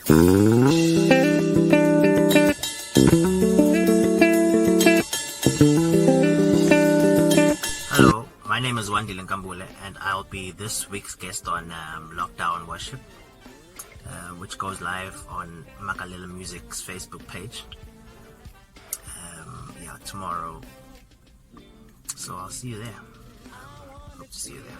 Hello, my name is Wandile Nkambule, and I'll be this week's guest on Lockdown Worship, which goes live on Magalela Music's Facebook page. Tomorrow. So I'll see you there. Hope to see you there.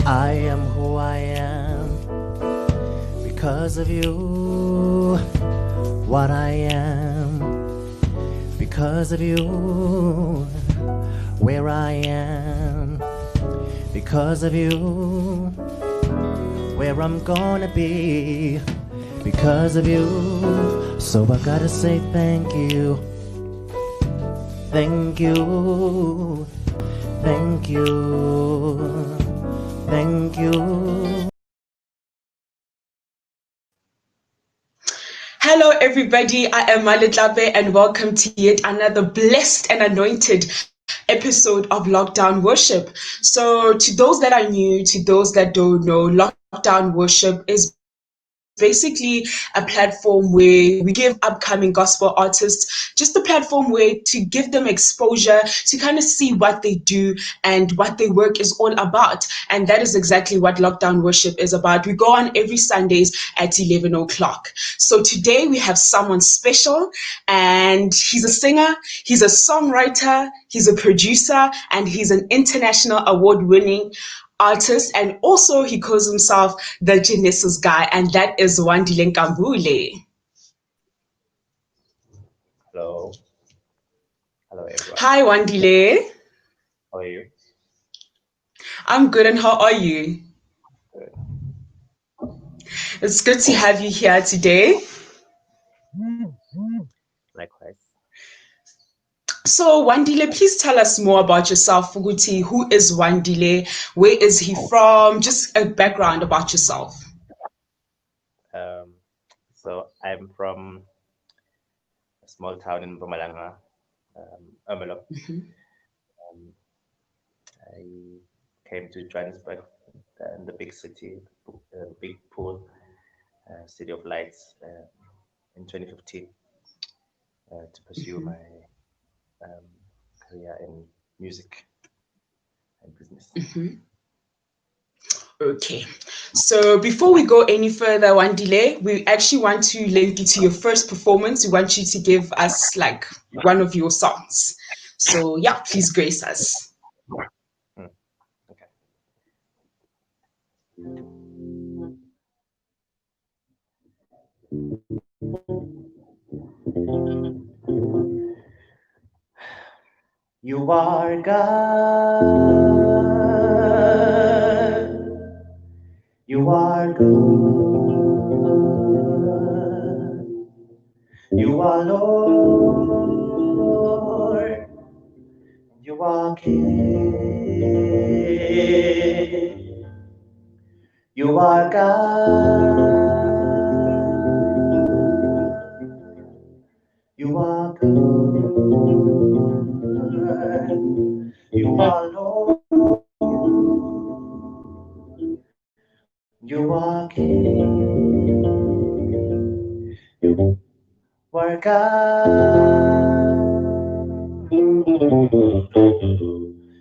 I am who I am because of you. What I am because of you. Where I am because of you. Where I'm gonna be because of you. So I gotta say thank you. Thank you. Thank you. Thank you. Hello, everybody. I am Magalela, and welcome to yet another blessed and anointed episode of Lockdown Worship. So, to those that are new, to those that don't know, Lockdown Worship is basically a platform where we give upcoming gospel artists just a platform where to give them exposure, to kind of see what they do and what their work is all about. And that is exactly what Lockdown Worship is about. We go on every Sundays at 11 o'clock. So today we have someone special, and he's a singer, he's a songwriter, he's a producer, and he's an international award-winning artist, and also he calls himself the Genesis guy, and that is Wandile Nkambule. Hello. Hello, everyone. Hi, Wandile. How are you? I'm good, and how are you? Good. It's good to have you here today. Likewise. So, Wandile, please tell us more about yourself, Fuguti. Who is Wandile? Where is he from? Just a background about yourself. So I'm from a small town in Mpumalanga, Ermelo. I came to Johannesburg, the big city, big pool, city of lights, in 2015 to pursue my career in music and business. Okay, so before we go any further, Wandile, we actually want to link you to your first performance. We want you to give us like one of your songs. So yeah, please grace us. Okay. You are God. You are good. You are Lord. You are King. You are God. You are good. You are Lord. You are King. You are God.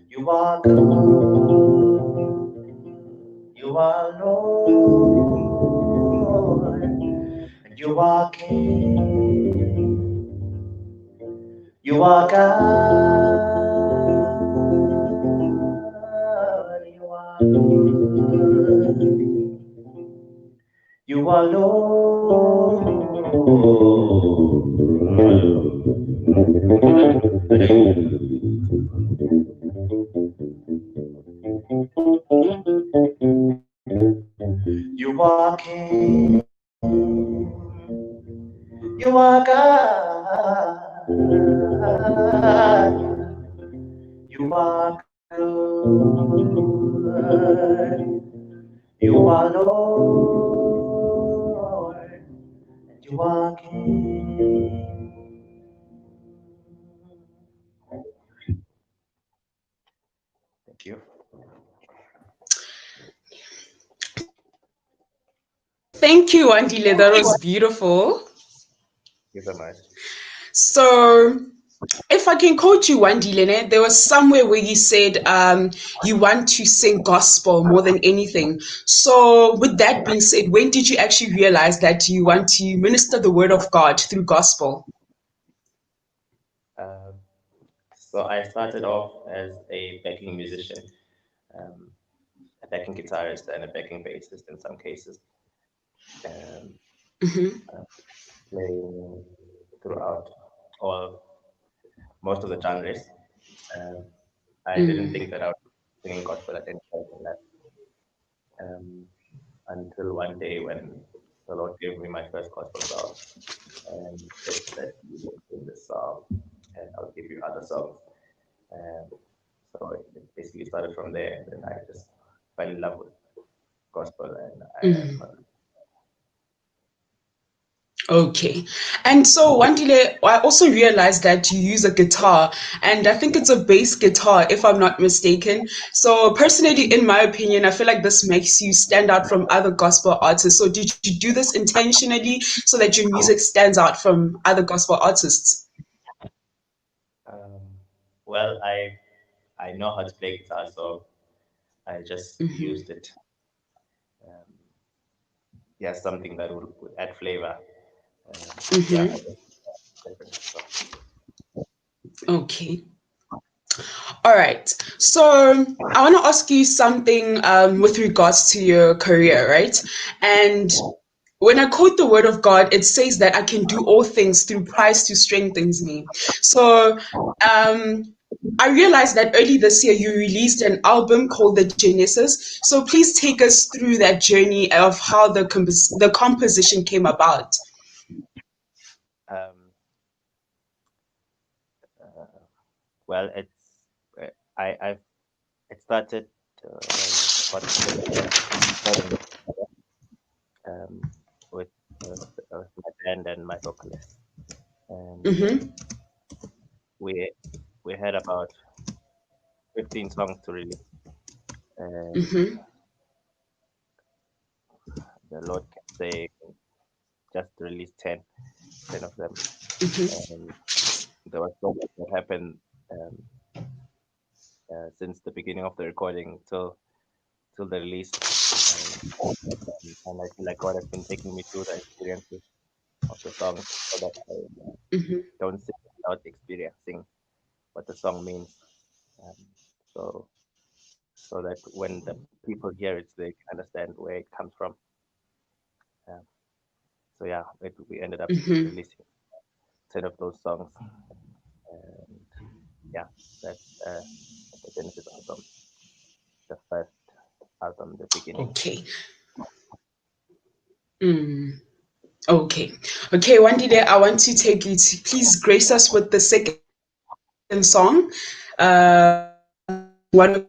You are good. You are Lord. And you are King. You are God. You are good. You are Lord. You are King. You are God. You are good. You are Lord. And you are King. Thank you. Thank you, Wandile. That was beautiful. Thank you so much. So, if I can quote you, Wandile, there was somewhere where you said you want to sing gospel more than anything. So, with that being said, when did you actually realize that you want to minister the word of God through gospel? Um, so I started off as a backing musician, um, a backing guitarist, and a backing bassist in some cases, um, Mm-hmm. playing throughout all most of the genres. Um, I didn't think that I would be singing gospel at any point in life, um, until one day when the Lord gave me my first gospel song, and it said, "You will sing this song, and I'll give you other songs." Um, so it basically started from there, and then I just fell in love with gospel, and I have not. Okay. And so, Wandile, I also realized that you use a guitar, and I think it's a bass guitar, if I'm not mistaken. So, personally, in my opinion, I feel like this makes you stand out from other gospel artists. So, did you do this intentionally so that your music stands out from other gospel artists? Um, well, I know how to play guitar, so I just used it. Um, yeah, something that would add flavor. Yeah, I just different. So Okay. All right. So I want to ask you something with regards to your career, right? And when I quote the word of God, it says that I can do all things through Christ who strengthens me. So I realized that early this year you released an album called The Genesis. So please take us through that journey of how the composition came about. um, well, uh, I it started about 2007, um, with my band and my vocalist, and Mm-hmm. we we had about 15 songs to release, and Mm-hmm. the Lord kept saying just release 10 of them, and there was so much that happened, um, since the beginning of the recording till the release, and, and I feel like God has been taking me through the experiences of the songs so that I don't sing without experiencing what the song means. Um, so so that when the people hear it, they can understand where it comes from. Um, so yeah, we ended up releasing 10 of those songs, and yeah, that's the Genesis album, the first album, the beginning. Okay. Okay. Okay, one day I want to take you to please grace us with the second song. One of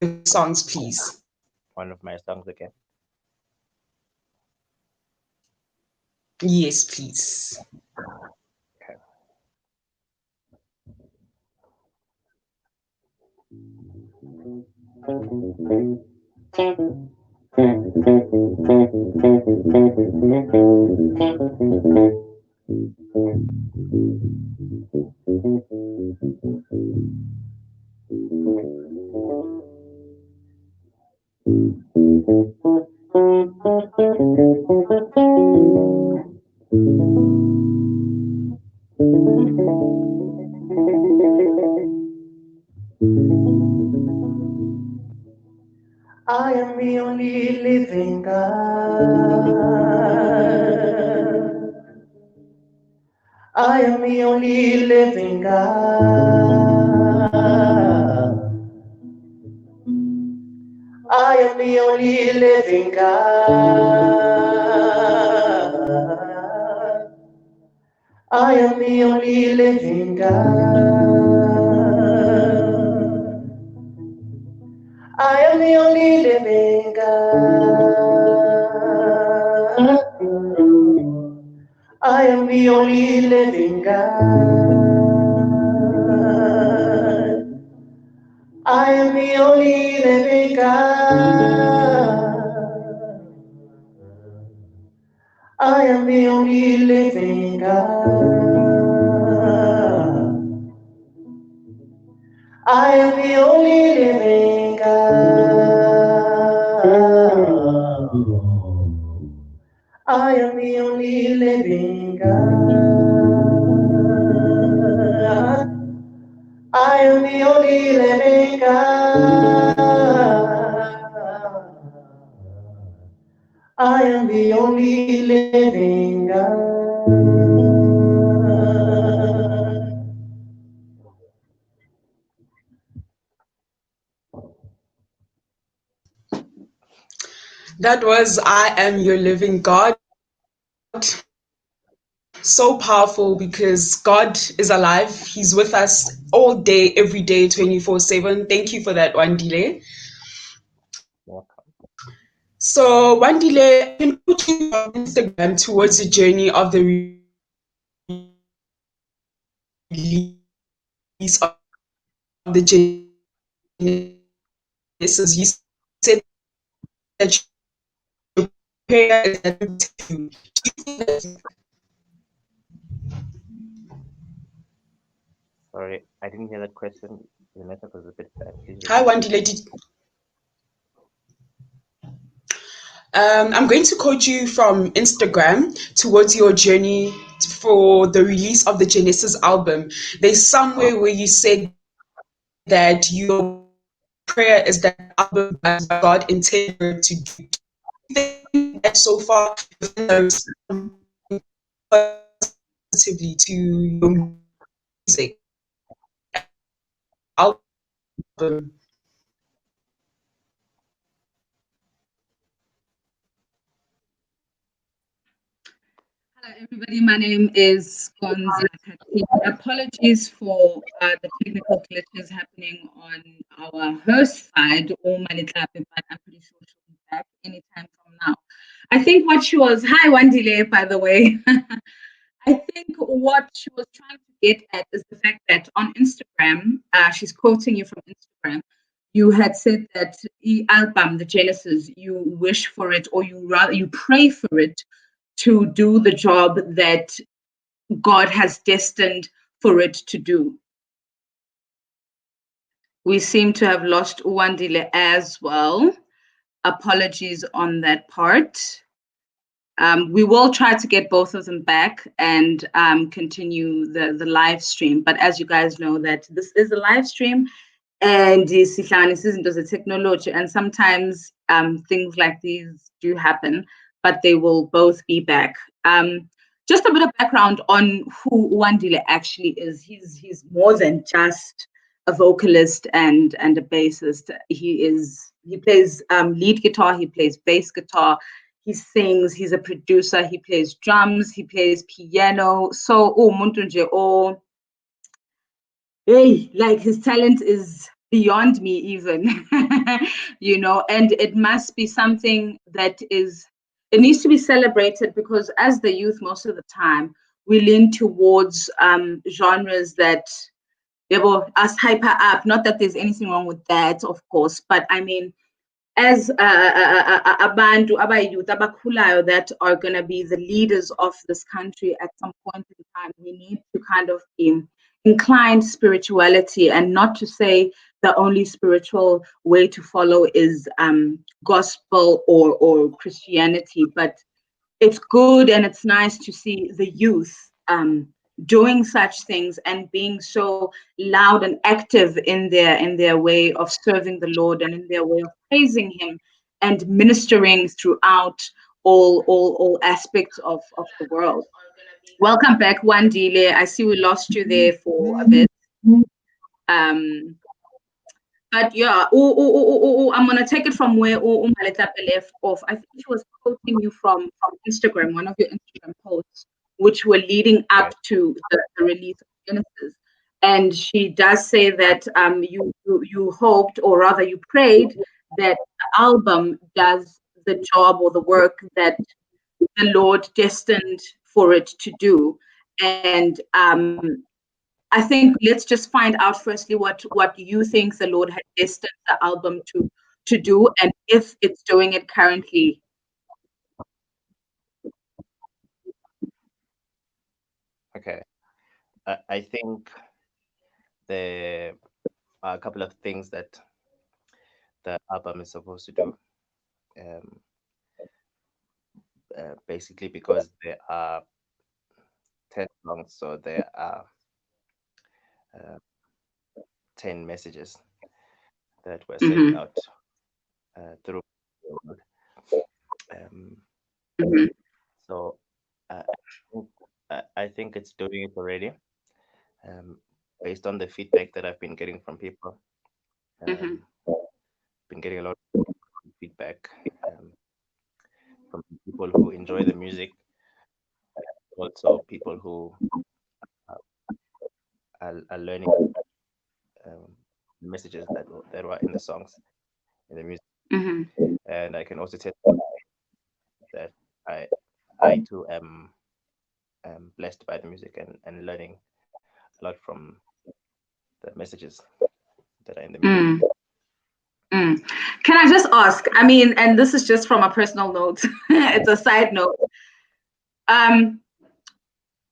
the songs, please. One of my songs again. Yes, please. Okay. I am the only living God. I am the only living God. I am the only living God. I I am the only living God. I am the only living God. I am the only living God. I am the only living God. I am the only living God. I am the only living God. I am the only living God. I am the only living God. I am the only living God. That was I Am Your Living God. So powerful because God is alive. He's with us all day, every day, 24/7. Thank you for that, Wandile. Welcome. So, Wandile, I can put you on Instagram towards the journey of the release of the Genesis. You said that your prayer is that you. Sorry, I didn't hear that question. The network was a bit bad. Please Hi, repeat. Wandile. I'm going to quote you from Instagram towards your journey for the release of the Genesis album. There's somewhere where you said that your prayer is that album does what God intended to do. That so far positively to your music album. Hello, everybody. My name is Gonzi Kati. Apologies for the technical glitches happening on our host side, or Manitlape, but I'm pretty sure she'll be back anytime from now. I think what she was, hi, Wandile, by the way. I think what she was trying to get at is the fact that on Instagram, she's quoting you from Instagram. You had said that the album, the Genesis, you wish for it, or you pray for it to do the job that God has destined for it to do. We seem to have lost Uwandile as well. Apologies on that part. We will try to get both of them back and continue the live stream. But as you guys know, that this is a live stream, and the technology, and sometimes things like these do happen, but they will both be back. Just a bit of background on who Wandile actually is. He's more than just a vocalist and a bassist. He plays lead guitar, he plays bass guitar, he sings, he's a producer, he plays drums, he plays piano. So muntu nje hey, like his talent is beyond me even. And it must be something that it needs to be celebrated, because as the youth, most of the time we lean towards genres that they will us hyper up. Not that there's anything wrong with that, of course, but I mean, as abantu abayouth abakhulayo that are going to be the leaders of this country at some point in time, we need to kind of incline spirituality, and not to say the only spiritual way to follow is gospel or Christianity, but it's good and it's nice to see the youth doing such things and being so loud and active in their way of serving the Lord and in their way of praising Him and ministering throughout all aspects of the world. Welcome back, Wandile. I see we lost you there for a bit. But yeah, I'm gonna take it from where Maletape left off. I think she was quoting you from Instagram, one of your Instagram posts, which were leading up to the release of Genesis. And she does say that you hoped, or rather you prayed, that the album does the job or the work that the Lord destined for it to do. And I think let's just find out firstly what you think the Lord had destined the album to do, and if it's doing it currently. Okay. I think there are a couple of things that the album is supposed to do. Basically, because there are 10 songs, so there are 10 messages that we're sending out through the world. So I think it's doing it already. Based on the feedback that I've been getting from people, been getting a lot of feedback from people who enjoy the music, also people who are learning messages that were in the songs, in the music. And I can also tell that I too am blessed by the music and learning a lot from the messages that are in the music. Can I just ask, I mean, and this is just from a personal note, it's a side note.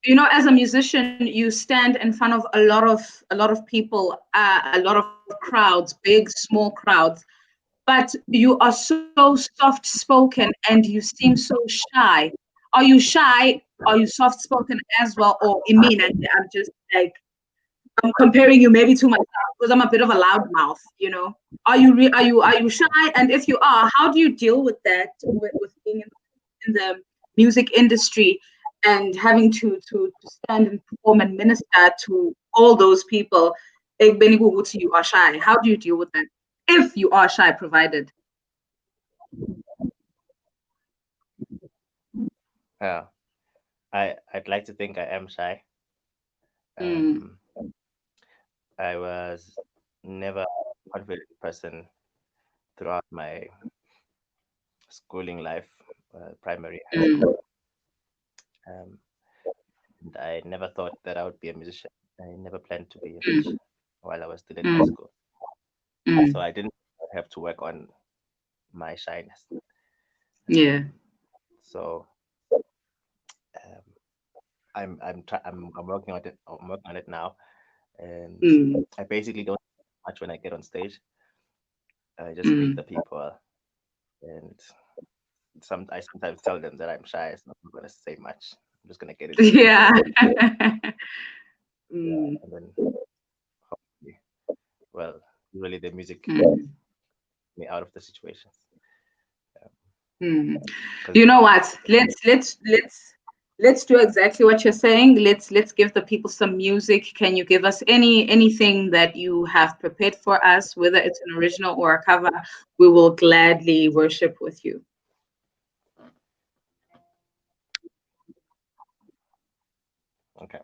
You know, as a musician, you stand in front of a lot of people, a lot of crowds, big, small crowds, but you are so soft spoken and you seem so shy. Are you shy? Are you soft spoken as well? Or I mean, I'm just like, I'm comparing you maybe to myself because I'm a bit of a loudmouth, you know. Are you shy? And if you are, how do you deal with that, with being in the music industry and having to stand and perform and minister to all those people? You are shy. How do you deal with that? If you are shy, provided. Yeah, I'd like to think I am shy. I was never a confident person throughout my schooling life, primary, high school. And I never thought that I would be a musician. I never planned to be a musician while I was still in high school. So I didn't have to work on my shyness. Yeah. So I'm working on it. I'm working on it now, and I basically don't say much when I get on stage. I just greet the people, and I sometimes tell them that I'm shy, so I'm not gonna say much. I'm just gonna get into it. Yeah. And then hopefully, well, usually the music gets me out of the situations. You know what? Let's do exactly what you're saying. Let's give the people some music. Can you give us anything that you have prepared for us, whether it's an original or a cover? We will gladly worship with you. Okay.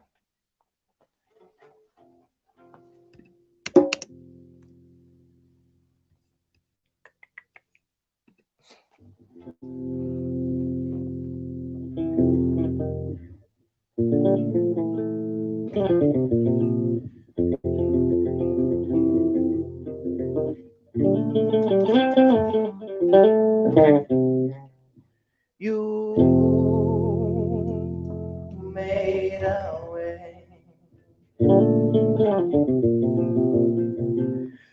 You made a way.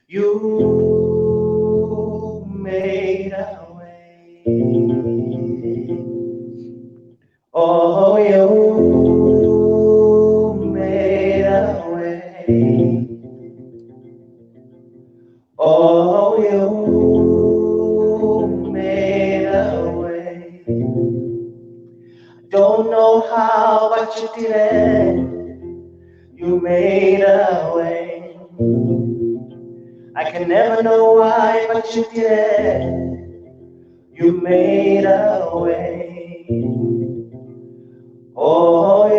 You made a way. Oh, you made a way. Oh, you made a way. Don't know how, but you did it. You made a way. I can never know why, but you did it. You made a way. Oh,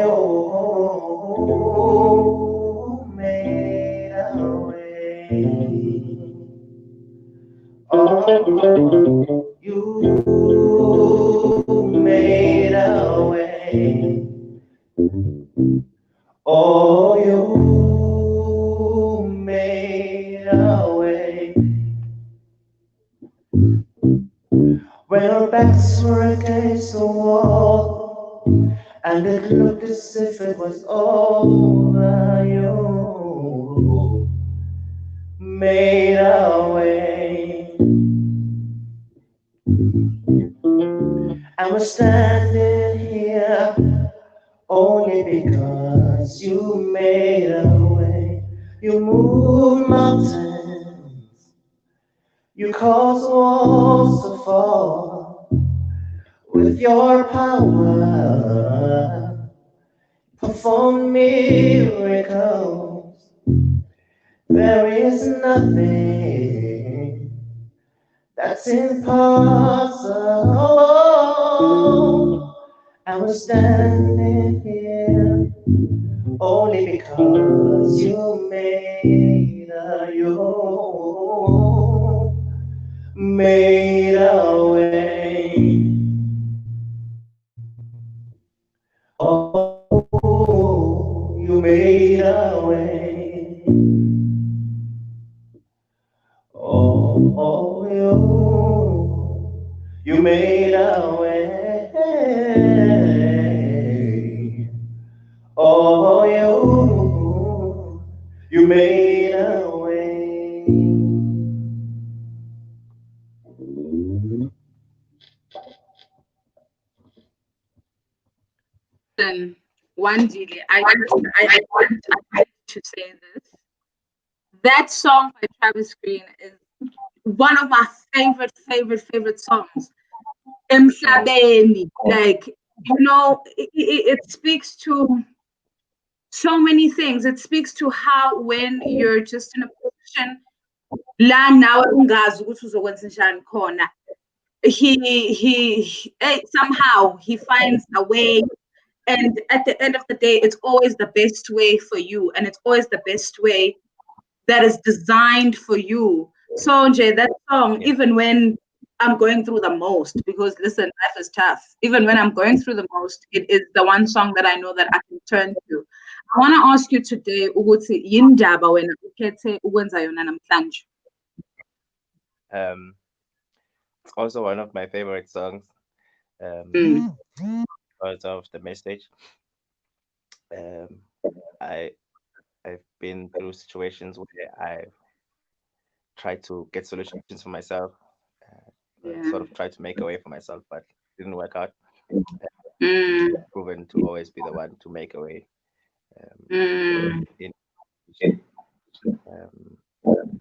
Oh, you made a way. When our backs were against the wall, and it looked as if it was over, you made a way. And we're standing here only because you made a way. You moved mountains, you caused walls to fall with your power. Perform miracles. There is nothing that's impossible. And we're standing here only because you made a way. Oh, you made a way. Oh, you made a way. Oh, you made a way. Then Wandile, I want to say this. That song by Travis Green is one of my favorite songs. Emhlabeni, like it speaks to so many things. It speaks to how when you're just in a position la nawe ungazi ukuthi uzokwenza njani khona, somehow he finds a way, and at the end of the day it's always the best way for you, and it's always the best way that is designed for you. So Jay, that song, even when I'm going through the most, because listen, life is tough. Even when I'm going through the most, it is the one song that I know that I can turn to. I want to ask you today, ukuthi yindaba wena ukhethe ukwenza yona namhlanje? It's also one of my favorite songs because of the message. I've been through situations where I've tried to get solutions for myself, sort of tried to make a way for myself, but it didn't work out. Proven to always be the one to make a way.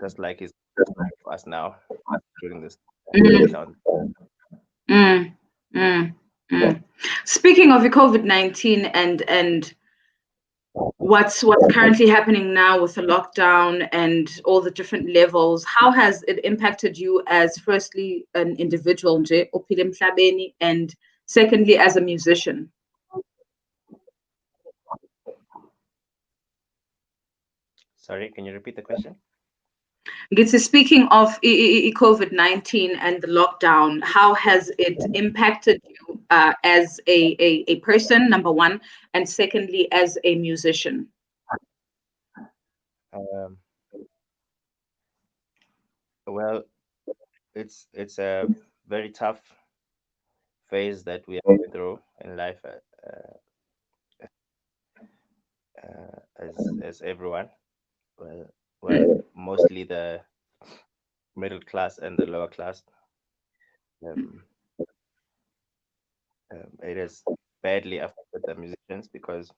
Just like it's for us now during this lockdown. Speaking of COVID-19 and what's currently happening now with the lockdown and all the different levels, how has it impacted you as firstly an individual, nje, ophila emhlabeni, and secondly as a musician? Sorry, can you repeat the question? Speaking of COVID-19 and the lockdown, how has it impacted you as a person, number one, and secondly as a musician? Well, it's a very tough phase that we are going through in life, as everyone. Well, mostly the middle class and the lower class. It has badly affected the musicians because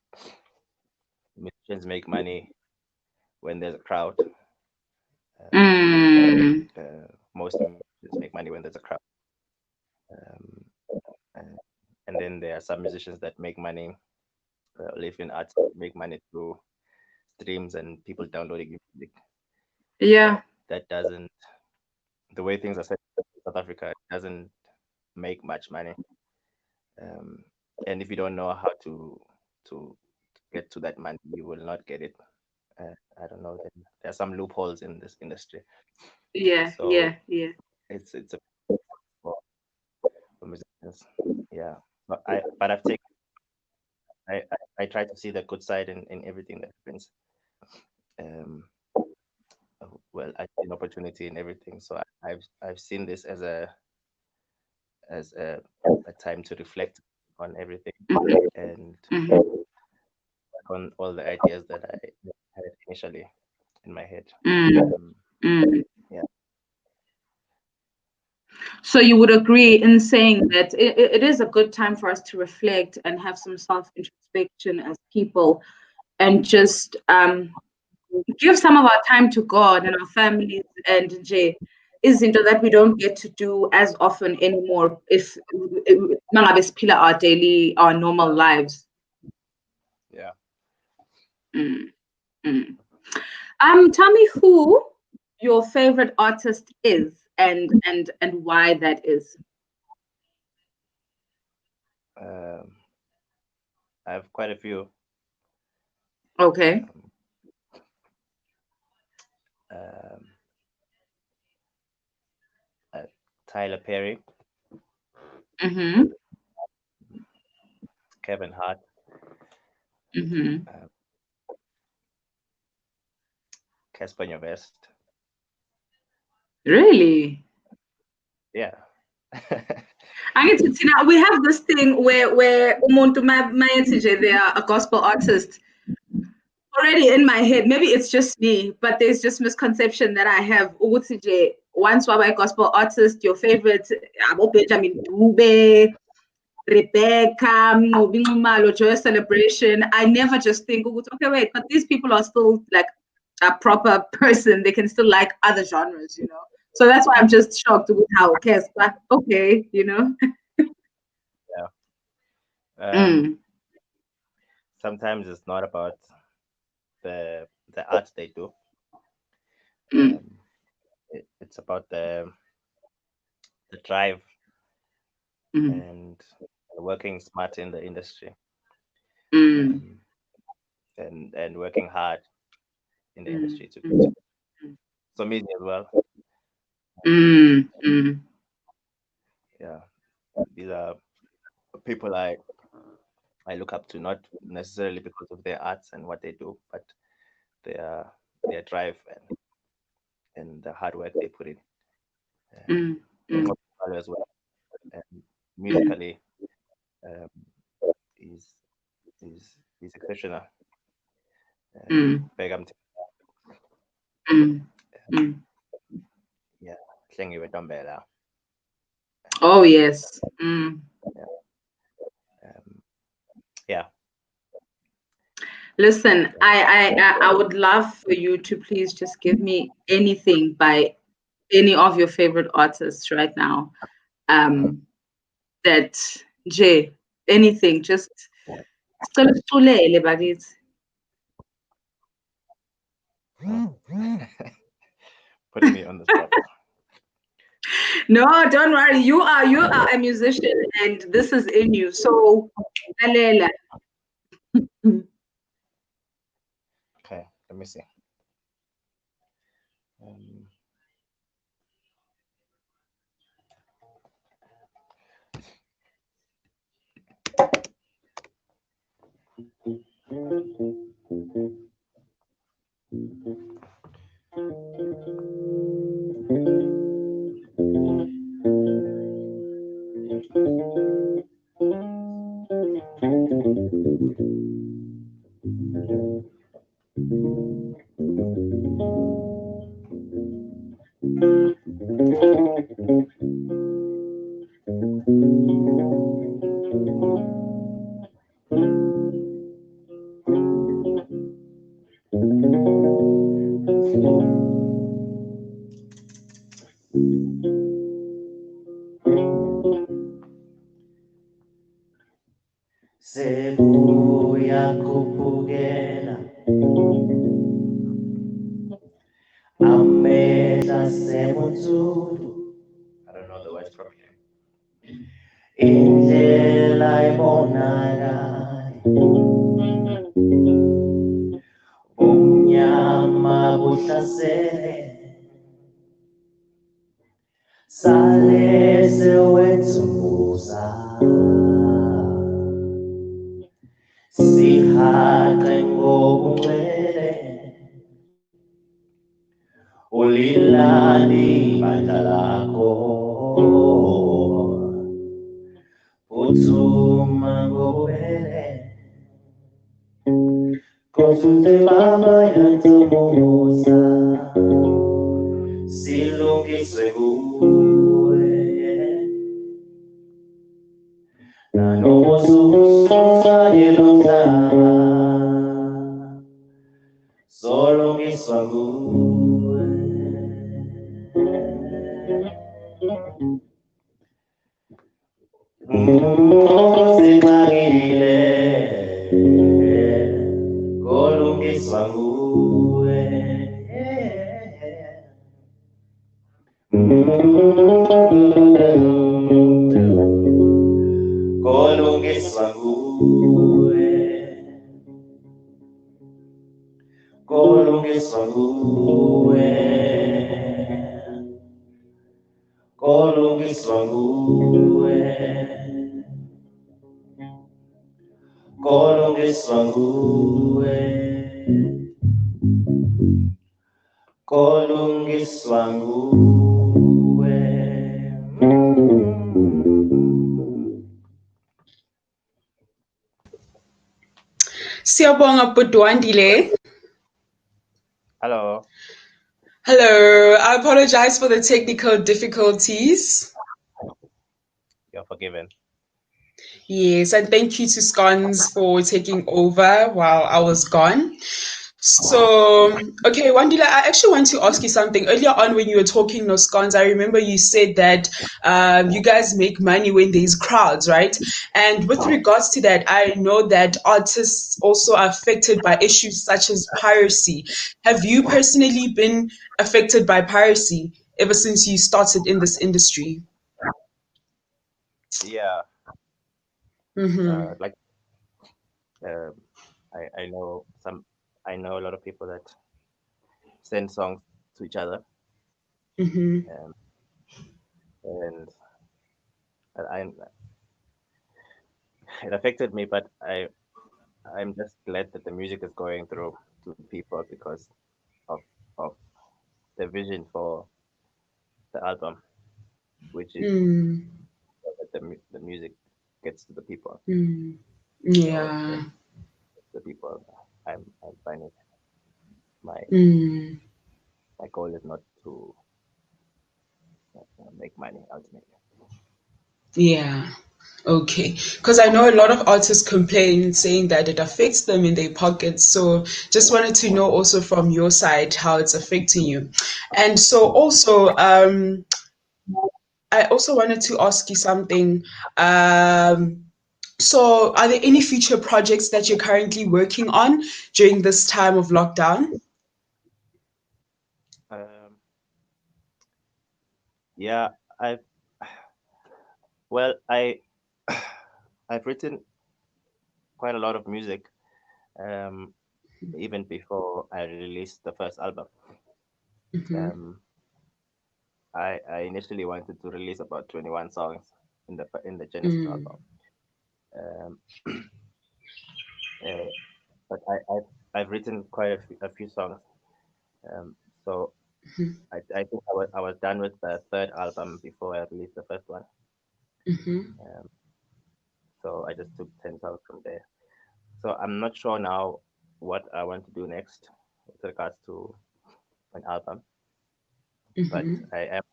musicians make money when there's a crowd. Most musicians make money when there's a crowd. And then there are some musicians that make money, live in arts, make money through streams and people downloading music. Yeah. That doesn't, the way things are set in South Africa, it doesn't make much money. And if you don't know how to get to that money, you will not get it. I don't know. There are some loopholes in this industry. Yeah, so yeah. It's a for musicians. Yeah, but I've taken try to see the good side in everything that happens. Well, I see an opportunity in everything, so I've seen this as a time to reflect on everything and on all the ideas that I had initially in my head. Yeah. So you would agree in saying that it is a good time for us to reflect and have some self-introspection as people, and just give some of our time to God and our families, and izinto that we don't get to do as often anymore if mangabe siphila our normal lives. Yeah. Tell me who your favorite artist is and why that is. I have quite a few. Okay. Tyler Perry, Kevin Hart, Casper Nyovest. Really? Yeah. I get to now. We have this thing where umuntu mayenzi nje they are a gospel artist. Already in my head, maybe it's just me, but there's just misconception that I have. Ukuthi nje, once waba a gospel artist, your favorite, Benjamin Dube, Rebecca, Nxumalo, Joyous Celebration. I never just think, okay, wait, but these people are still like a proper person. They can still like other genres, you know. So that's why I'm just shocked with how but okay, you know. Yeah. Sometimes it's not about the art they do. It's about the drive and working smart in the industry, and working hard in the industry too. So me as well. Yeah, these are people I look up to, not necessarily because of their arts and what they do, but their drive and the hard work they put in. As well, and musically, is exceptional. Begam, yeah, Hlengiwe Ntombela. Oh yes. Yeah. Listen, I would love for you to please just give me anything by any of your favorite artists right now. That anything, just Putting me on the spot. No, don't worry. You are a musician, and this is in you. So, Magalela. Okay, let me see. Sebuya kupugela amehla semunzulu. I don't know the words properly. Indlela ibonakala umnyama buhlasele sale sewethuza siha ngobele ulilani bandla lakho uthuma ngobele konsulte mama yansumusa silungiswe kuwe nanomusususayelo mhlaba solungiswa nguwe osexakile kolungiswa nguwe kolungiswa nguwe kolungiswa nguwe kolungiswa nguwe kolungiswa nguwe kolungiswa nguwe Siyabonga bhuti Wandile. Hello. Hello, I apologize for the technical difficulties. You're forgiven. Yes, and thank you to Scones for taking over while I was gone. So, okay, Wandila, I actually want to ask you something. Earlier on, when you were talking, no Scones, I remember you said that you guys make money when there's crowds, right? And with regards to that, I know that artists also are affected by issues such as piracy. Have you personally been affected by piracy ever since you started in this industry? Yeah. Mm-hmm. I know a lot of people that send songs to each other, Mm-hmm. and it affected me, but I'm just glad that the music is going through to people because of the vision for the album, which is that the music gets to the people. Yeah. So the people, I'm finding my goal is not to make money ultimately. Yeah. Okay. Because I know a lot of artists complain saying that it affects them in their pockets. So just wanted to know also from your side how it's affecting you. And so also, I also wanted to ask you something. So are there any future projects that you're currently working on during this time of lockdown? Yeah, I've written quite a lot of music, even before I released the first album. I initially wanted to release about 21 songs in the Genesis album, but I've written quite a few songs. So I think I was done with the third album before I released the first one. So I just took 10 songs from there. So I'm not sure now what I want to do next with regards to an album, but I am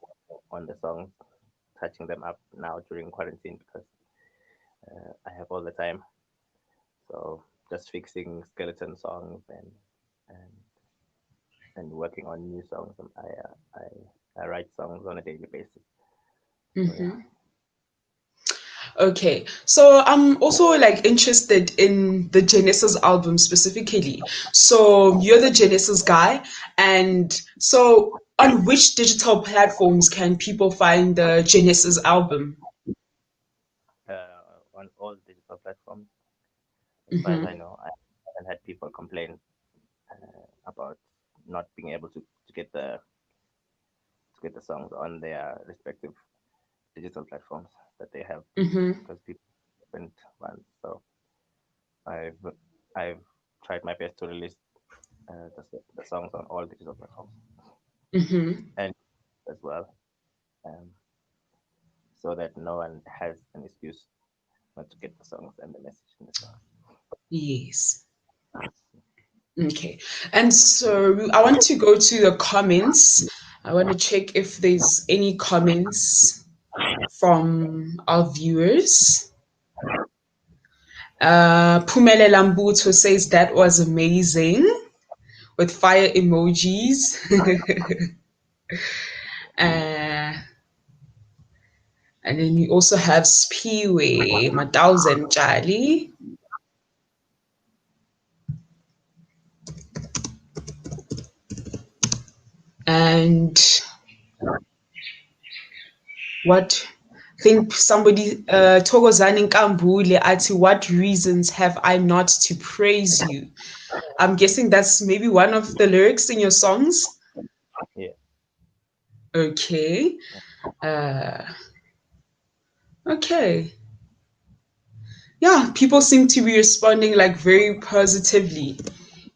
on the songs, touching them up now during quarantine because I have all the time. So just fixing skeleton songs and working on new songs. I write songs on a daily basis. So, yeah. Okay, so I'm also like interested in the Genesis album specifically. So you're the Genesis guy, and so on which digital platforms can people find the Genesis album? On all digital platforms, as far as I know, I haven't had people complain about not being able to get the songs on their respective digital platforms that they have because people different ones. So I've tried my best to release the songs on all digital platforms Mm-hmm. and as well, um, so that no one has an excuse not to get the songs and the message in the song. Yes. Okay. And so I want to go to the comments. I want to check if there's any comments from our viewers. Pumelela Mbuto says that was amazing with fire emojis. uh, and then we also have Spiwe, Madauzen Jali. And what I think somebody Thokozani Nkambule asked, what reasons have I not to praise you? I'm guessing that's maybe one of the lyrics in your songs. Yeah. Okay. Uh, okay. Yeah, people seem to be responding like very positively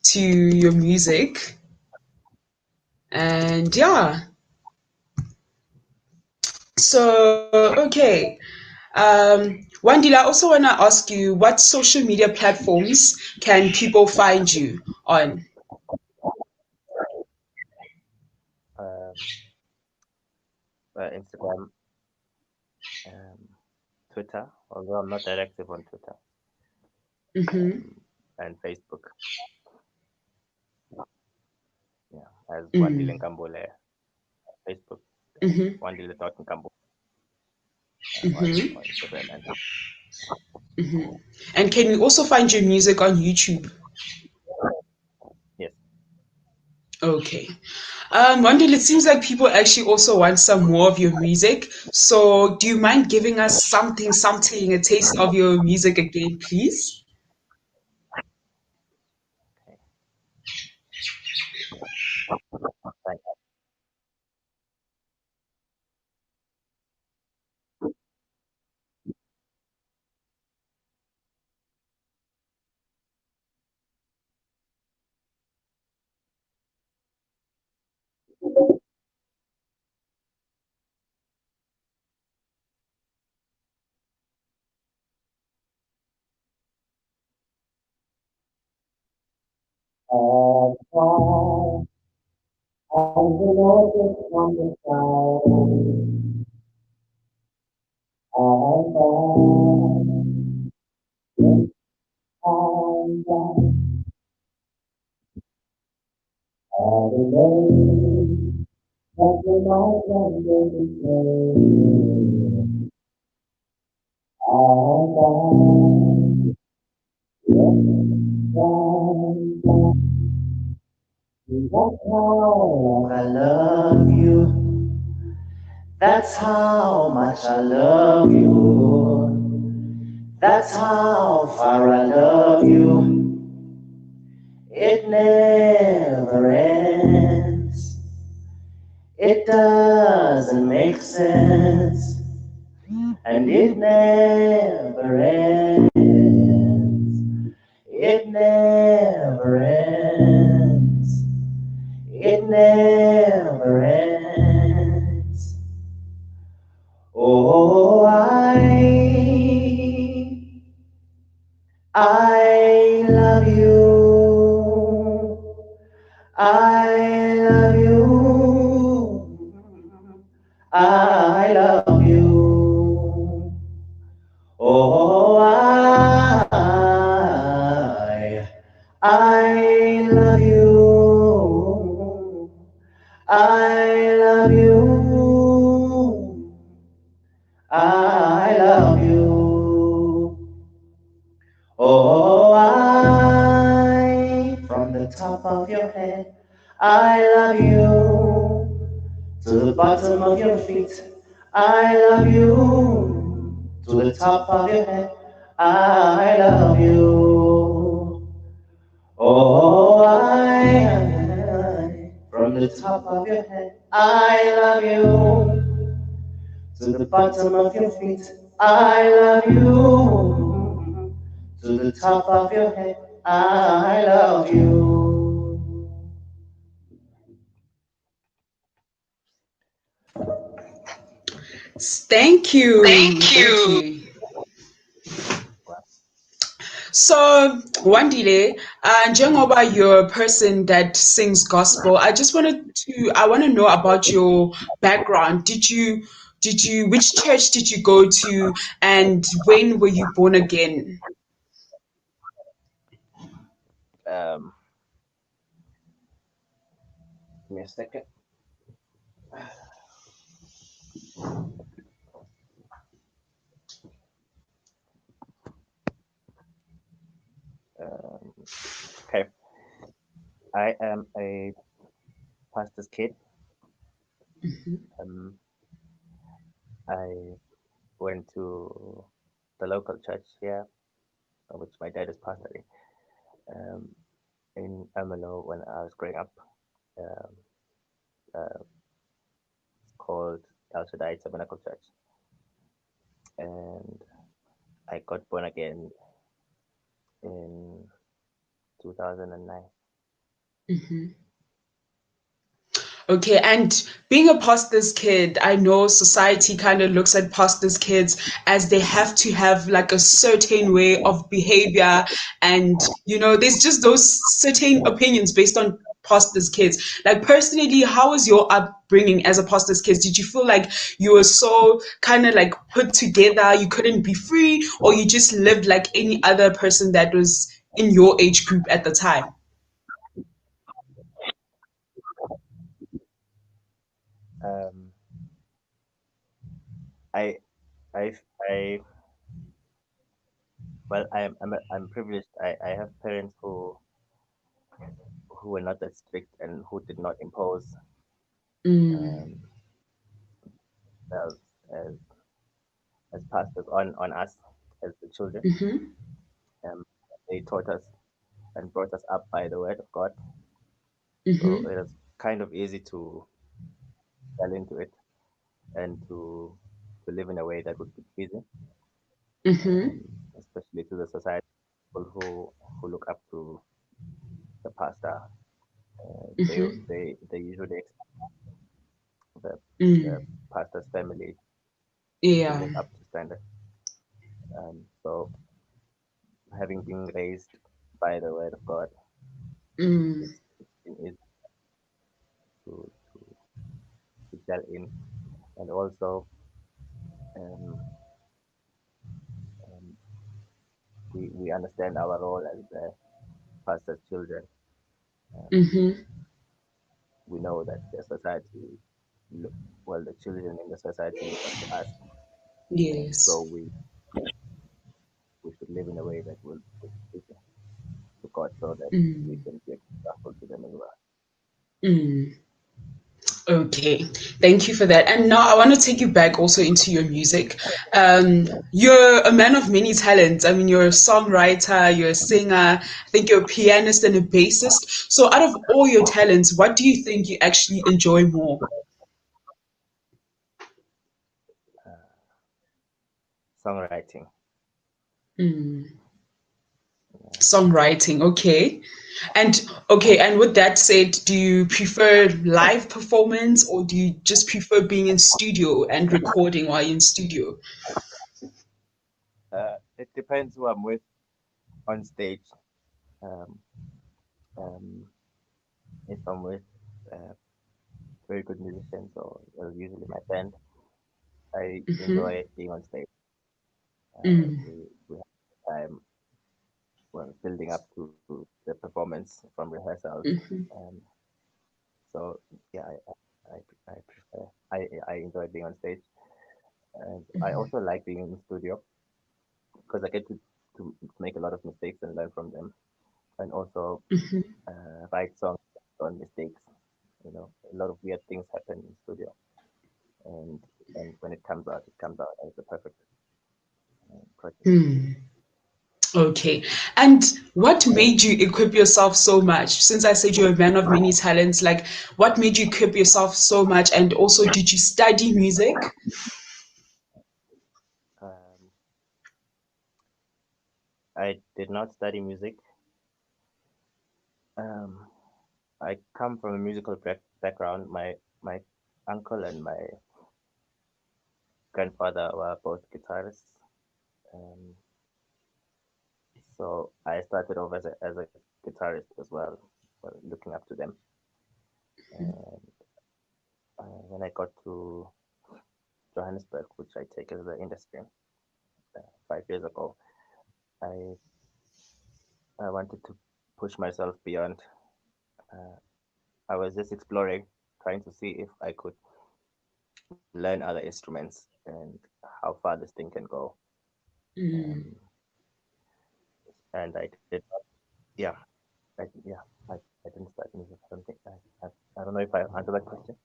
to your music. And yeah. So, okay. Wandile, I also want to ask you, what social media platforms can people find you on? Um, Instagram, um, Twitter, although I'm not that active on Twitter, Mm-hmm. and Facebook. Yeah, as Wandile Mm, Nkambule, Facebook, mm-hmm. Wandile.Nkambule Mm-hmm. on Instagram and Mm-hmm. And can we also find your music on YouTube? yes. Okay. Wandile, it seems like people actually also want some more of your music. So do you mind giving us something, a taste of your music again, please? Okay. Thank I love you. That's how much I love you. That's how far I love you. It never ends. It doesn't make sense. And it never ends. It never ends. It never ends. Oh, I love you. I love you. I love you. Oh, I love you. I love you. I love you. Oh, from the top of your head, I love you. To the bottom of your feet, I love you. To the top of your head, I love you. Oh, from the top of your head, I love you. To the bottom of your feet, I love you. To the top of your head, I love you. Thank you. Thank Thank you. you. So, Wandile, njengoba you're a person that sings gospel, I want to know about your background. Which church did you go to, and when were you born again? Um, Give me a second. Um, okay, I am a pastor's kid. Um, I went to the local church here, which my dad is pastoring, um, in Ermelo when I was growing up. Um, it's called El Shaddai Tabernacle Church, and I got born again in 2009. Okay, and being a pastor's kid, I know society kind of looks at pastor's kids as they have to have like a certain way of behavior, and there's just those certain opinions based on pastor's kids. Like personally, how was your upbringing as a pastor's kid? Did you feel like you were so kind of like put together, you couldn't be free, or you just lived like any other person that was in your age group at the time? Um, I, I, I, well, I'm privileged. I have parents who were not that strict and who did not impose Mm, um, themselves as pastors on us as the children. Um, they taught us and brought us up by the word of God. So it was kind of easy to fall into it and to live in a way that would be pleasing, especially to the society people who look up to the pastor. They usually expect the pastor's family to yeah. live up to standard. So having been raised by the word of God, it's been easy to, to, to gel in. And also, um, um, we understand our role as the pastor's children. We know that the society, look, well, the children in the society look up to us. So Yes. we should live in a way that will be pleasing to God so that we can be example to them as well. Okay, thank you for that. And now I want to take you back also into your music. You're a man of many talents. I mean, you're a songwriter, you're a singer, I think you're a pianist and a bassist. So, out of all your talents, what do you think you actually enjoy more? Songwriting. Songwriting, okay. And with that said, do you prefer live performance or do you just prefer being in studio and recording while you're in studio? It depends who I'm with on stage. Um, um, if I'm with uh, very good musicians or well, usually my band, I enjoy being on stage. We have time well, building up to the performance from rehearsals. Um, so yeah, I prefer I enjoy being on stage, and I also like being in the studio because I get to make a lot of mistakes and learn from them, and also write songs on mistakes. You know, a lot of weird things happen in studio, and and when it comes out as a perfect project. Okay. And what made you equip yourself so much? Since I said you're a man of many talents, like what made you equip yourself so much? And also, did you study music? Um, I did not study music. Um, I come from a musical background. My uncle and my grandfather were both guitarists. Um, so I started off as a guitarist as well, looking up to them. And when I got to Johannesburg, which I take as the industry 5 years ago, I I wanted to push myself beyond. Uh, I was just exploring, trying to see if I could learn other instruments and how far this thing can go. Um, and I did not, yeah, I didn't start music. I don't think I don't know if I answered that question.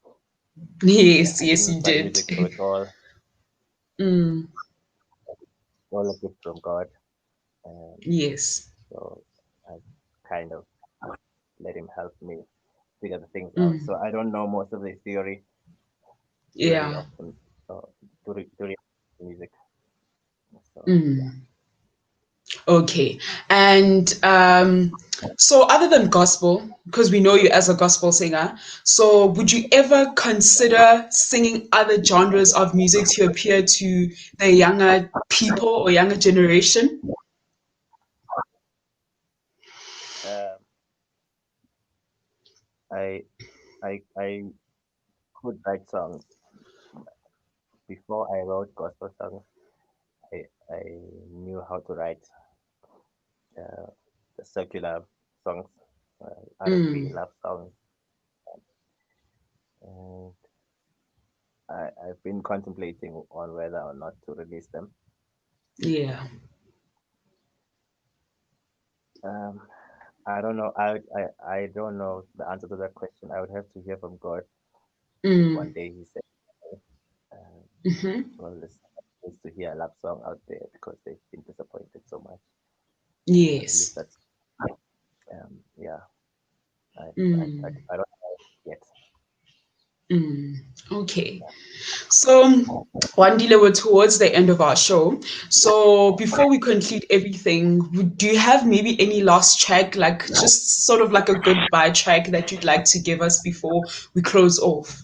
Yeah, Yes, I yes, didn't you start did. music, so it's Mm, all a gift from God. Um, yes. so I kind of let Him help me figure the things out. Mm, So I don't know most of the theory yeah. of the theory of music. So yeah. Mm, okay. And so other than gospel, because we know you as a gospel singer, so would you ever consider singing other genres of music to appeal to the younger people or younger generation? Um, I I could write songs. Before I wrote gospel songs, I knew how to write uh, the secular songs, R&B Mm, love songs, and I've been contemplating on whether or not to release them. yeah. Um, um, I don't know. I don't know the answer to that question. I would have to hear from God. One Mm, day He said, um, hmm. "Well, this needs to hear a love song out there because they've been disappointed so much." Release Yes. that. Yeah. Mm, I don't know yet. mm. Okay. So, Wandile, we're towards the end of our show. So, before we conclude everything, do you have maybe any last track, like just sort of like a goodbye track that you'd like to give us before we close off?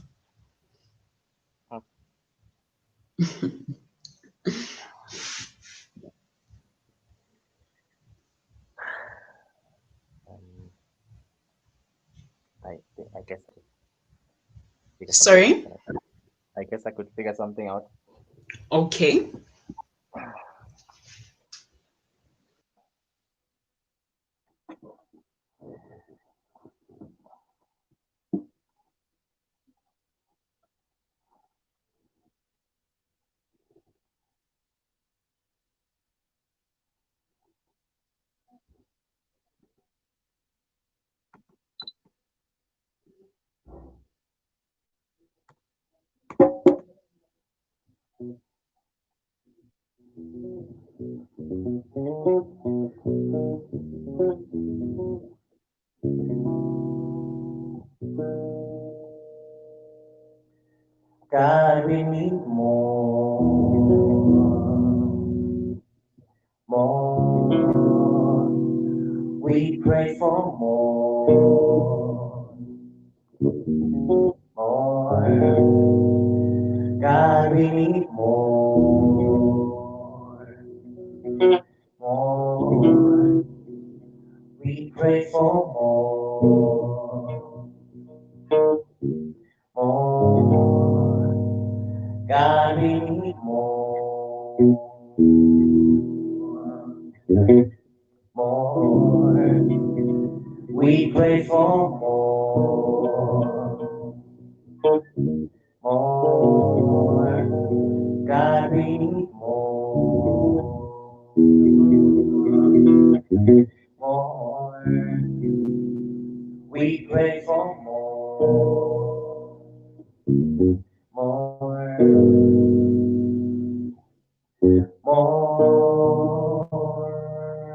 Um, I guess I could figure something out. Sorry? I guess I could figure something out. Okay. God, we need more. We pray for more. God, we need more. We pray for more. God, we need more. We pray for more. God, we need more. We pray for more. More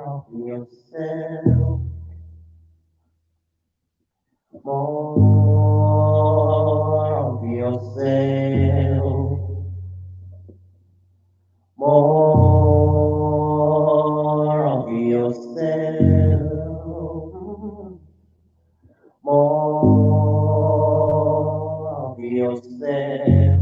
of yourself, more of yourself, more of yourself, more of yourself.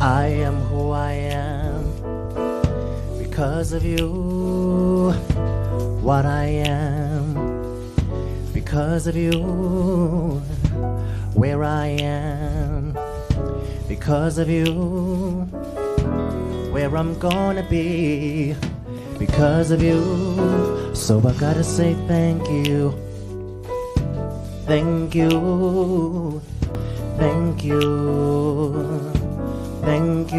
I am who I am because of you. What I am because of you. Where I am because of you. Where I'm gonna be because of you. So I gotta say thank you. Thank you. Thank you. Thank you.